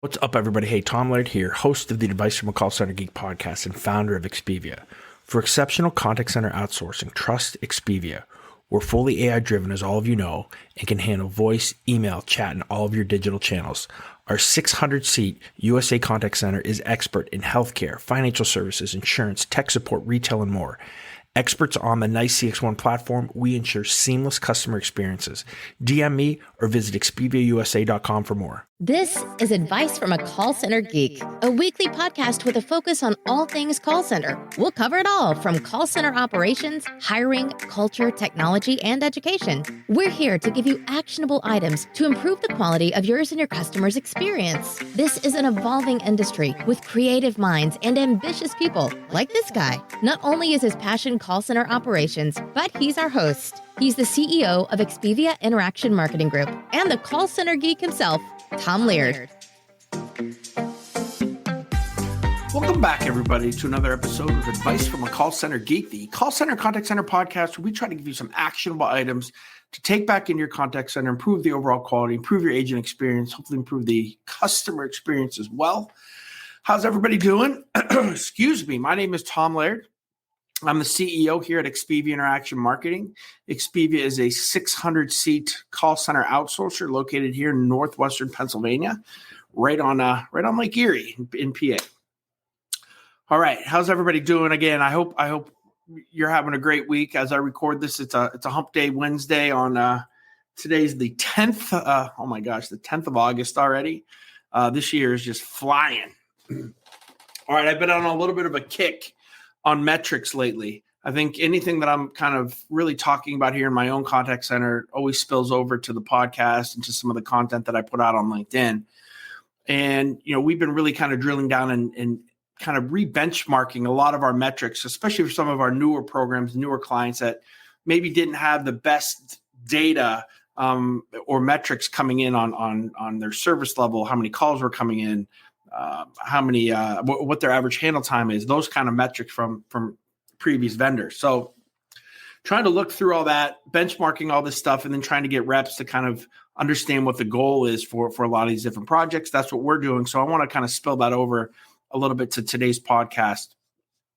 What's up, everybody? Hey, Tom Laird here, host of the Advice from a Call Center Geek podcast and founder of Expivia. For exceptional contact center outsourcing, trust Expivia. We're fully AI-driven, as all of you know, and can handle voice, email, chat, and all of your digital channels. Our 600-seat USA contact center is expert in healthcare, financial services, insurance, tech support, retail, and more. Experts on the NICE CX1 platform, we ensure seamless customer experiences. DM me or visit expiviausa.com for more. This is Advice from a Call Center Geek, a weekly podcast with a focus on all things call center. We'll cover it all from call center operations, hiring, culture, technology, and education. We're here to give you actionable items to improve the quality of yours and your customers' experience. This is an evolving industry with creative minds and ambitious people like this guy. Not only is his passion call center operations, but he's our host. He's the CEO of Expivia Interaction Marketing Group and the Call Center Geek himself, Tom Laird. Welcome back, everybody, to another episode of Advice from a Call Center Geek, the call center contact center podcast, where we try to give you some actionable items to take back in your contact center, improve the overall quality, improve your agent experience, hopefully improve the customer experience as well. How's everybody doing? Excuse me. My name is Tom Laird. I'm the CEO here at Expivia Interaction Marketing. Expivia is a 600-seat call center outsourcer located here in northwestern Pennsylvania, right on Lake Erie in PA. All right, how's everybody doing? Again, I hope you're having a great week. As I record this, it's a Hump Day Wednesday. On today's the 10th. Oh my gosh, the 10th of August already. This year is just flying. All right, I've been on a little bit of a kick on metrics lately. I think anything that I'm kind of really talking about here in my own contact center always spills over to the podcast and to some of the content that I put out on LinkedIn. And, we've been really kind of drilling down and kind of re-benchmarking a lot of our metrics, especially for some of our newer programs, newer clients that maybe didn't have the best data or metrics coming in on their service level, how many calls were coming in, how many, what their average handle time is, those kind of metrics from previous vendors. So trying to look through all that, benchmarking all this stuff, and then trying to get reps to kind of understand what the goal is for a lot of these different projects. That's what we're doing. So I want to kind of spill that over a little bit to today's podcast.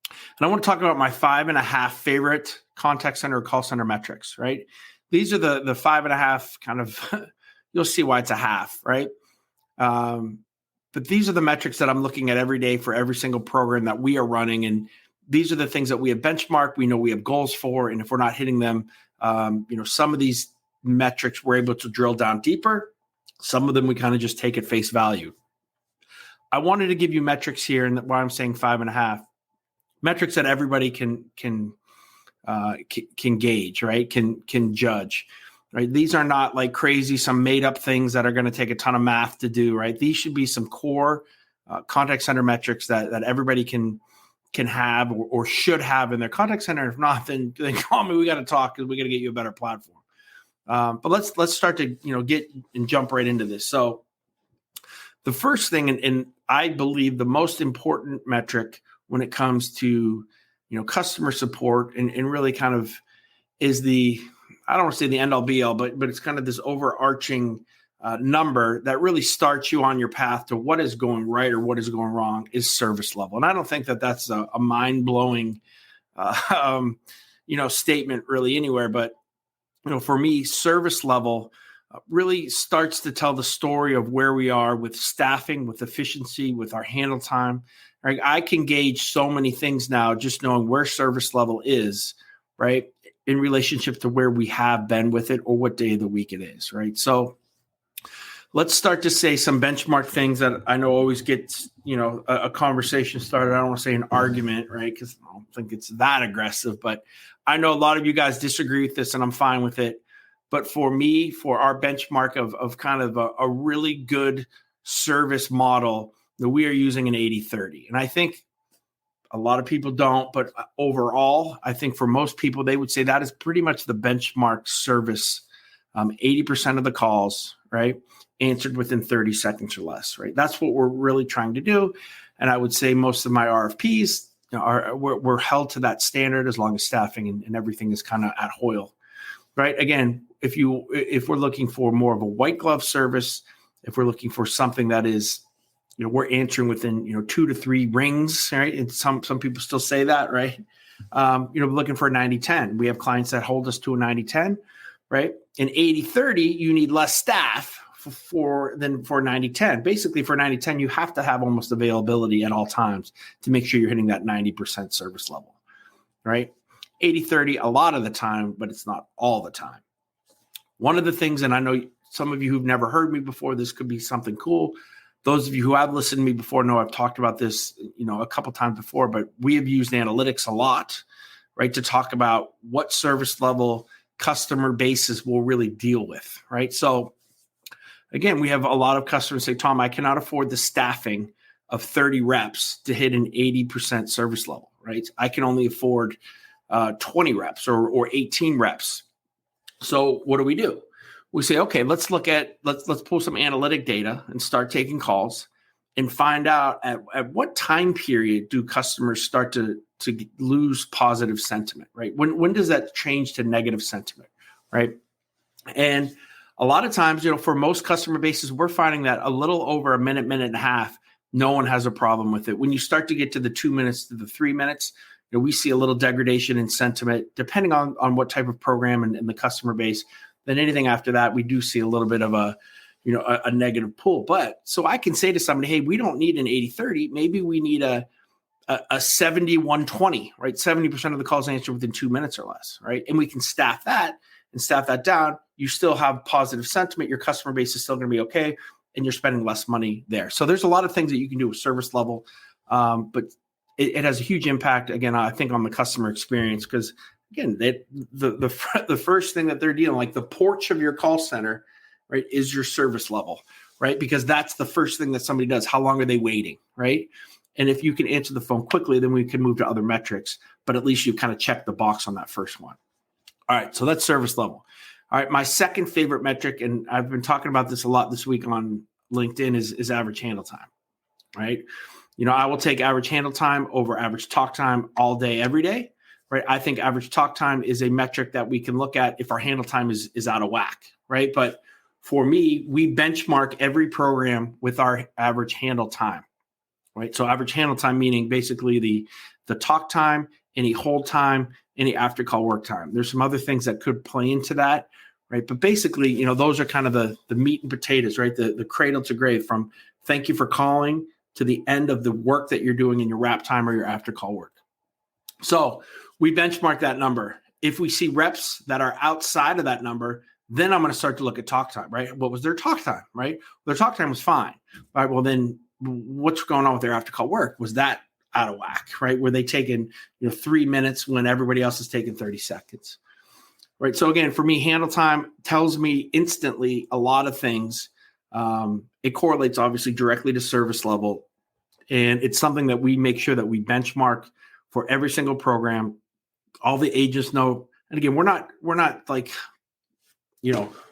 And I want to talk about my 5.5 favorite contact center or call center metrics, right? These are the 5.5 kind of, you'll see why it's a half, right? But these are the metrics that I'm looking at every day for every single program that we are running. And these are the things that we have benchmarked. We know we have goals for. And if we're not hitting them, some of these metrics we're able to drill down deeper. Some of them we kind of just take at face value. I wanted to give you metrics here, and why I'm saying 5.5 metrics that everybody can gauge, right? Can judge. Right. These are not like crazy, some made up things that are going to take a ton of math to do. Right. These should be some core contact center metrics that everybody can have or should have in their contact center. If not, then call me. We got to talk because we got to get you a better platform. But let's start to get and jump right into this. So the first thing, and I believe the most important metric when it comes to customer support and really kind of is I don't want to say the end all be all, but it's kind of this overarching number that really starts you on your path to what is going right or what is going wrong is service level. And I don't think that that's a mind-blowing, statement really anywhere. But, for me, service level really starts to tell the story of where we are with staffing, with efficiency, with our handle time. Right? I can gauge so many things now just knowing where service level is, right, in relationship to where we have been with it or what day of the week it is, right? So let's start to say some benchmark things that I know always gets, a conversation started. I don't want to say an argument, right? Because I don't think it's that aggressive, but I know a lot of you guys disagree with this and I'm fine with it. But for me, for our benchmark of kind of a really good service model, that we are using an 80-30. And I think a lot of people don't, but overall, I think for most people, they would say that is pretty much the benchmark service. 80% of the calls, right, answered within 30 seconds or less, right? That's what we're really trying to do. And I would say most of my RFPs we're held to that standard as long as staffing and everything is kind of at Hoyle, right? Again, if we're looking for more of a white glove service, if we're looking for something that is we're answering within, 2 to 3 rings, right? And some people still say that, right? Looking for a 90-10. We have clients that hold us to a 90-10, right? In 80-30, you need less staff than for 90-10. Basically, for 90-10, you have to have almost availability at all times to make sure you're hitting that 90% service level, right? 80-30 a lot of the time, but it's not all the time. One of the things, and I know some of you who've never heard me before, this could be something cool. Those of you who have listened to me before know I've talked about this, a couple times before, but we have used analytics a lot, right, to talk about what service level customer bases will really deal with, right? So again, we have a lot of customers say, Tom, I cannot afford the staffing of 30 reps to hit an 80% service level, right? I can only afford 20 reps or 18 reps. So what do? We say, okay, let's pull some analytic data and start taking calls and find out at what time period do customers start to lose positive sentiment, right? When does that change to negative sentiment, right? And a lot of times, for most customer bases, we're finding that a little over a minute and a half, no one has a problem with it. When you start to get to the 2 minutes to the 3 minutes, we see a little degradation in sentiment, depending on what type of program and the customer base. Then anything after that, we do see a little bit of a negative pull. But so I can say to somebody, hey, we don't need an 80-30. Maybe we need a 70-120, right? 70% of the calls answered within 2 minutes or less, right? And we can staff that down. You still have positive sentiment. Your customer base is still going to be okay, and you're spending less money there. So there's a lot of things that you can do with service level, but it has a huge impact, again, I think, on the customer experience, because again, the first thing that they're dealing, like the porch of your call center, right, is your service level, right? Because that's the first thing that somebody does. How long are they waiting, right? And if you can answer the phone quickly, then we can move to other metrics, but at least you kind of check the box on that first one. All right, so that's service level. All right, my second favorite metric, and I've been talking about this a lot this week on LinkedIn, is average handle time, right? I will take average handle time over average talk time all day, every day, right? I think average talk time is a metric that we can look at if our handle time is out of whack, right? But for me, we benchmark every program with our average handle time, right? So average handle time meaning basically the talk time, any hold time, any after call work time. There's some other things that could play into that, right? But basically, those are kind of the meat and potatoes, right? The cradle to grave, from thank you for calling to the end of the work that you're doing in your wrap time or your after call work. So we benchmark that number. If we see reps that are outside of that number, then I'm going to start to look at talk time, right? What was their talk time, right? Their talk time was fine. All right, well, then what's going on with their after call work? Was that out of whack, right? Were they taking 3 minutes when everybody else is taking 30 seconds, right? So again, for me, handle time tells me instantly a lot of things. It correlates obviously directly to service level, and it's something that we make sure that we benchmark for every single program. All the agents know, and again, we're not like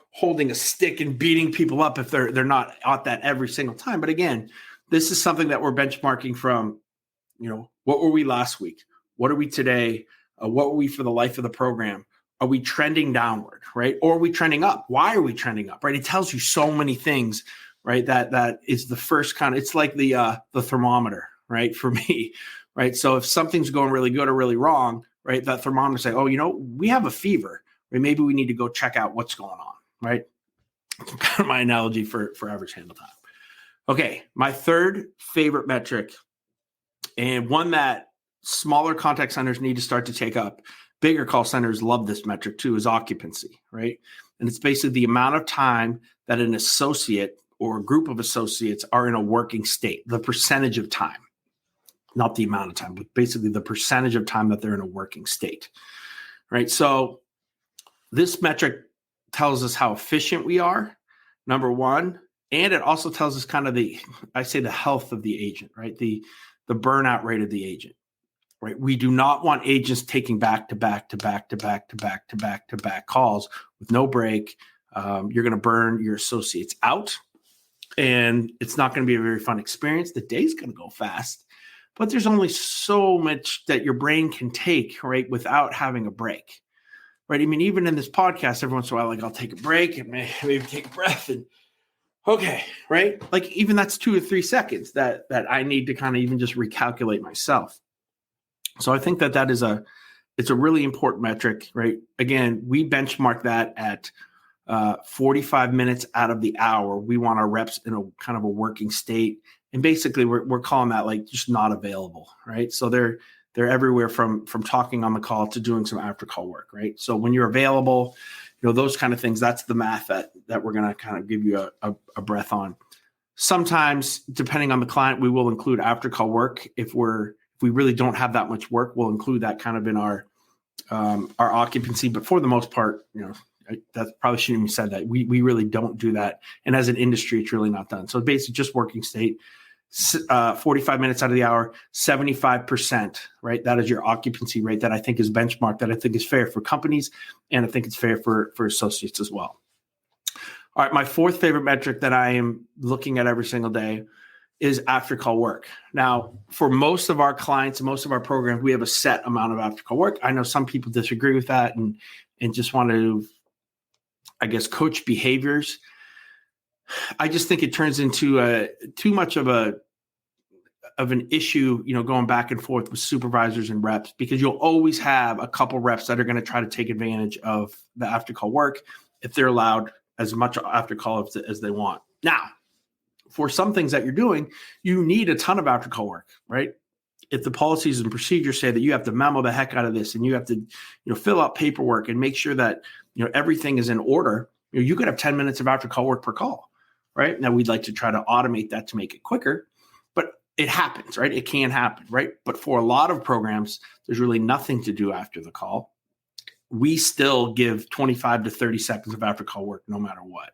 holding a stick and beating people up if they're not at that every single time. But again, this is something that we're benchmarking from. What were we last week? What are we today? What were we for the life of the program? Are we trending downward, right? Or are we trending up? Why are we trending up, right? It tells you so many things, right? That is the first kind of, it's like the thermometer, right? For me, right? So if something's going really good or really wrong, right? That thermometer say, oh, we have a fever, right? Maybe we need to go check out what's going on, right? It's kind of my analogy for average handle time. Okay, my third favorite metric, and one that smaller contact centers need to start to take up. Bigger call centers love this metric too, is occupancy, right? And it's basically the amount of time that an associate or a group of associates are in a working state, the percentage of time, not the amount of time, but basically the percentage of time that they're in a working state, right? So this metric tells us how efficient we are, number one, and it also tells us kind of the health of the agent, right? The burnout rate of the agent. Right. We do not want agents taking back to back calls with no break. You're going to burn your associates out, and it's not going to be a very fun experience. The day's going to go fast, but there's only so much that your brain can take, right, without having a break. Right. I mean, even in this podcast, every once in a while, like I'll take a break and maybe take a breath and Okay, right? Like even that's 2 or 3 seconds that I need to kind of even just recalculate myself. So I think that it's a really important metric, right? Again, we benchmark that at 45 minutes out of the hour. We want our reps in a kind of a working state, and basically we're calling that like just not available, right? So they're everywhere from talking on the call to doing some after call work, right? So when you're available, those kind of things, that's the math that we're going to kind of give you a breath on. Sometimes, depending on the client, we will include after call work. If we really don't have that much work, we'll include that kind of in our occupancy. But for the most part, that probably shouldn't have said that. We really don't do that. And as an industry, it's really not done. So basically just working state, 45 minutes out of the hour, 75%, right? That is your occupancy rate that I think is benchmark, that I think is fair for companies. And I think it's fair for associates as well. All right. My fourth favorite metric that I am looking at every single day is after call work. Now, for most of our clients and most of our programs, we have a set amount of after call work. I know some people disagree with that and just want to, I guess, coach behaviors. I just think it turns into too much of an issue, going back and forth with supervisors and reps, because you'll always have a couple reps that are going to try to take advantage of the after call work if they're allowed as much after call as they want. Now, for some things that you're doing, you need a ton of after call work, right? If the policies and procedures say that you have to memo the heck out of this and you have to, fill out paperwork and make sure that, everything is in order, you could have 10 minutes of after call work per call. Right now, we'd like to try to automate that to make it quicker, but it happens, right? It can happen, right? But for a lot of programs, there's really nothing to do after the call. We still give 25 to 30 seconds of after call work no matter what,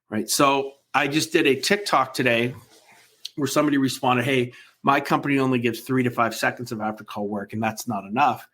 right? So I just did a TikTok today where somebody responded, "Hey, my company only gives 3 to 5 seconds of after call work, and that's not enough."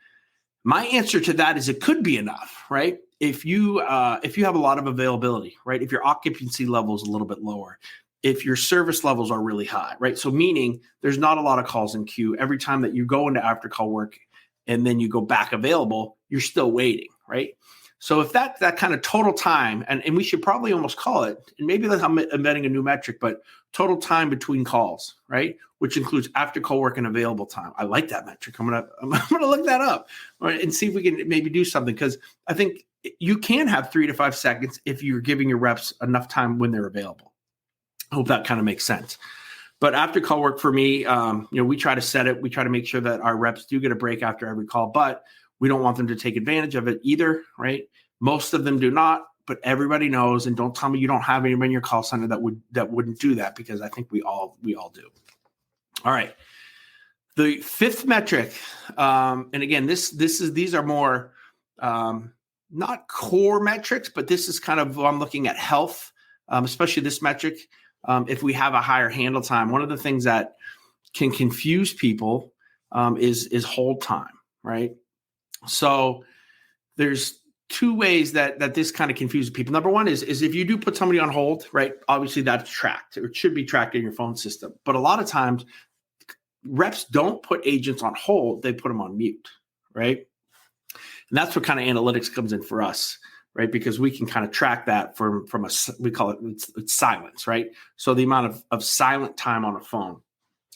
My answer to that is it could be enough, right? If you have a lot of availability, right? If your occupancy level is a little bit lower, if your service levels are really high, right? So meaning there's not a lot of calls in queue. Every time that you go into after call work and then you go back available, you're still waiting, right? So if that kind of total time, and we should probably almost call it, and maybe I'm embedding a new metric, but total time between calls, right? Which includes after call work and available time. I like that metric. I'm gonna look that up, right, and see if we can maybe do something, because I think you can have 3 to 5 seconds if you're giving your reps enough time when they're available. I hope that kind of makes sense. But after call work for me, we try to set it. We try to make sure that our reps do get a break after every call, but we don't want them to take advantage of it either, right? Most of them do not, but everybody knows. And don't tell me you don't have anybody in your call center that wouldn't do that, because I think we all do. All right. The fifth metric, and again, these are more not core metrics, but this is kind of, I'm looking at health, especially this metric. If we have a higher handle time, one of the things that can confuse people is hold time, right? So there's two ways that this kind of confuses people. Number one is if you do put somebody on hold, right? Obviously that's tracked, or it should be tracked in your phone system. But a lot of times reps don't put agents on hold, they put them on mute, right? And that's what kind of analytics comes in for us, right? Because we can kind of track that from we call it, it's silence, right? So the amount of silent time on a phone.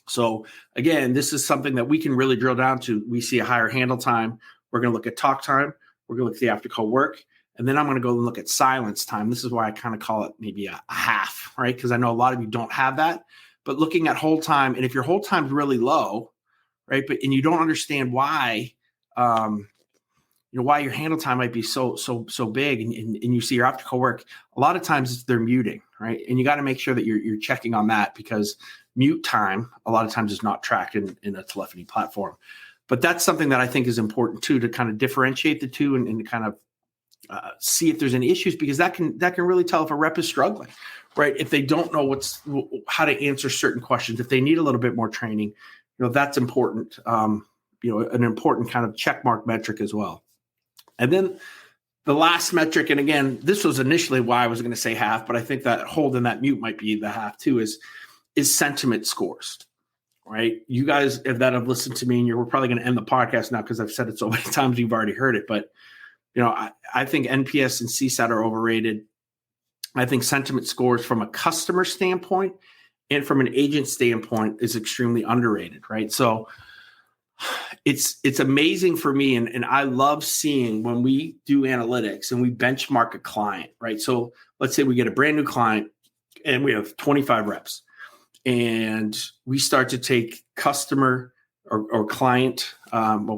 So again, this is something that we can really drill down to. We see a higher handle time. We're going to look at talk time. We're going to look at the after call work. And then I'm going to go and look at silence time. This is why I kind of call it maybe a half, right? Because I know a lot of you don't have that. But looking at hold time, and if your hold time is really low, right? And you don't understand why, why your handle time might be so big, and you see your after call work, a lot of times they're muting, right? And you got to make sure that you're checking on that, because mute time a lot of times is not tracked in a telephony platform. But that's something that I think is important too, to kind of differentiate the two and to kind of see if there's any issues, because that can really tell if a rep is struggling, right? If they don't know how to answer certain questions, if they need a little bit more training, that's important. An important kind of check mark metric as well. And then the last metric, and again, this was initially why I was going to say half, but I think that hold and that mute might be the half too, is sentiment scores, right? You guys that have listened to me, and we're probably going to end the podcast now because I've said it so many times, you've already heard it, but I think NPS and CSAT are overrated. I think sentiment scores from a customer standpoint and from an agent standpoint is extremely underrated, right? So it's amazing for me, and I love seeing when we do analytics and we benchmark a client, right? So let's say we get a brand new client and we have 25 reps, and we start to take customer or client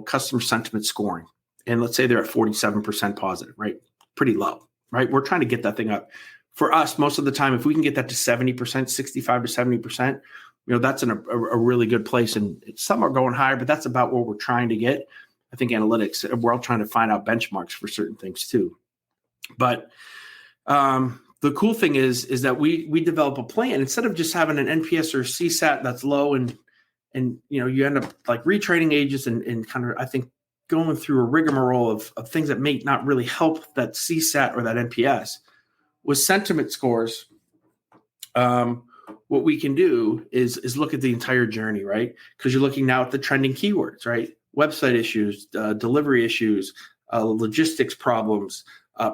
customer sentiment scoring, and let's say they're at 47% positive, right? Pretty low, right? We're trying to get that thing up. For us, most of the time, if we can get that to 70%, 65 to 70%, that's in a really good place. And some are going higher, but that's about where we're trying to get. I think analytics, we're all trying to find out benchmarks for certain things too. But the cool thing is that we develop a plan instead of just having an NPS or CSAT that's low, and you end up like retraining agents and kind of, I think, going through a rigmarole of things that may not really help that CSAT or that NPS. With sentiment scores, what we can do is look at the entire journey, right? Because you're looking now at the trending keywords, right? Website issues, delivery issues, logistics problems,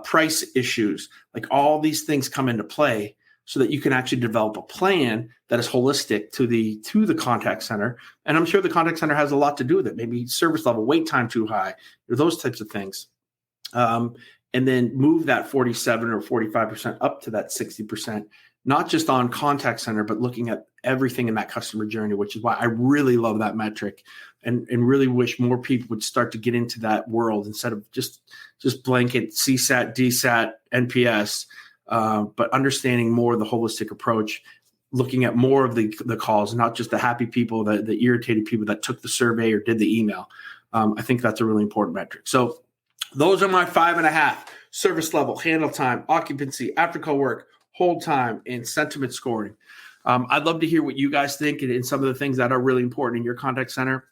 price issues, like all these things come into play so that you can actually develop a plan that is holistic to the contact center. And I'm sure the contact center has a lot to do with it. Maybe service level, wait time too high, or those types of things. And then move that 47 or 45% up to that 60%, not just on contact center, but looking at everything in that customer journey, which is why I really love that metric and really wish more people would start to get into that world instead of just blanket CSAT, DSAT, NPS, but understanding more of the holistic approach, looking at more of the calls, not just the happy people, the irritated people that took the survey or did the email. I think that's a really important metric. So those are my 5.5: service level, handle time, occupancy, after call work, hold time, and sentiment scoring. I'd love to hear what you guys think and some of the things that are really important in your contact center.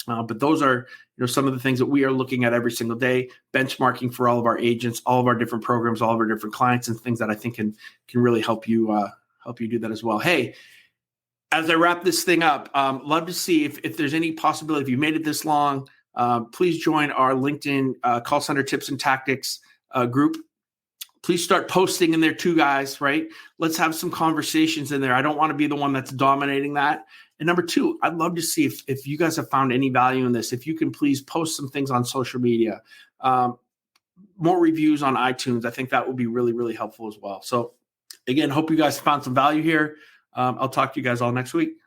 But those are some of the things that we are looking at every single day, benchmarking for all of our agents, all of our different programs, all of our different clients, and things that I think can really help you do that as well. Hey, as I wrap this thing up, love to see if there's any possibility, if you made it this long, please join our LinkedIn call center tips and tactics group. Please start posting in there too, guys, right? Let's have some conversations in there. I don't want to be the one that's dominating that. And number two, I'd love to see if you guys have found any value in this. If you can please post some things on social media, more reviews on iTunes. I think that would be really, really helpful as well. So again, hope you guys found some value here. I'll talk to you guys all next week.